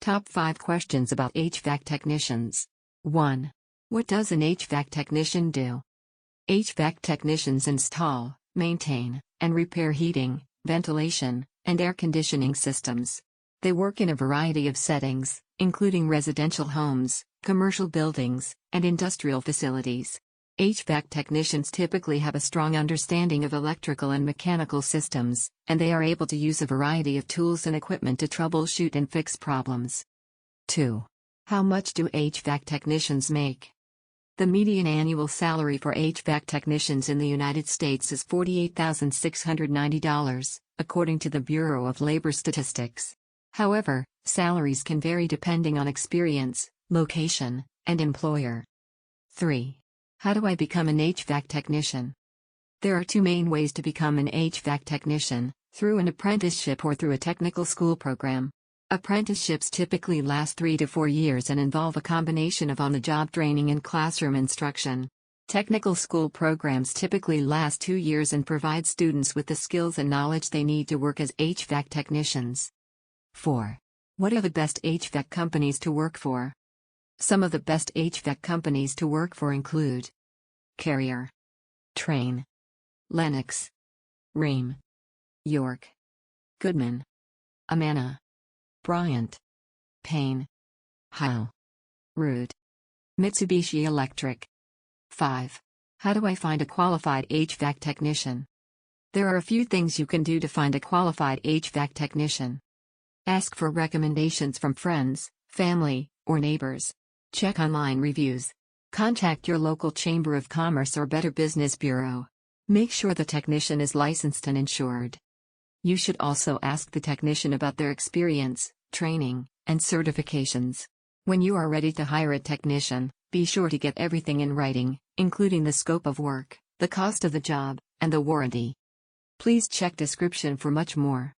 Top 5 questions about HVAC technicians. 1. What does an HVAC technician do? HVAC technicians install, maintain, and repair heating, ventilation, and air conditioning systems. They work in a variety of settings, including residential homes, commercial buildings, and industrial facilities. HVAC technicians typically have a strong understanding of electrical and mechanical systems, and they are able to use a variety of tools and equipment to troubleshoot and fix problems. 2. How much do HVAC technicians make? The median annual salary for HVAC technicians in the United States is $48,690, according to the Bureau of Labor Statistics. However, salaries can vary depending on experience, location, and employer. 3. How do I become an HVAC technician? There are two main ways to become an HVAC technician: through an apprenticeship or through a technical school program. Apprenticeships typically last 3 to 4 years and involve a combination of on-the-job training and classroom instruction. Technical school programs typically last 2 years and provide students with the skills and knowledge they need to work as HVAC technicians. 4. What are the best HVAC companies to work for? Some of the best HVAC companies to work for include Carrier, Trane, Lennox, Rheem, York, Goodman, Amana, Bryant, Payne, Howe, Root, Mitsubishi Electric. 5. How do I find a qualified HVAC technician? There are a few things you can do to find a qualified HVAC technician. Ask for recommendations from friends, family, or neighbors. Check online reviews. Contact your local Chamber of Commerce or Better Business Bureau. Make sure the technician is licensed and insured. You should also ask the technician about their experience, training, and certifications. When you are ready to hire a technician, be sure to get everything in writing, including the scope of work, the cost of the job, and the warranty. Please check description for much more.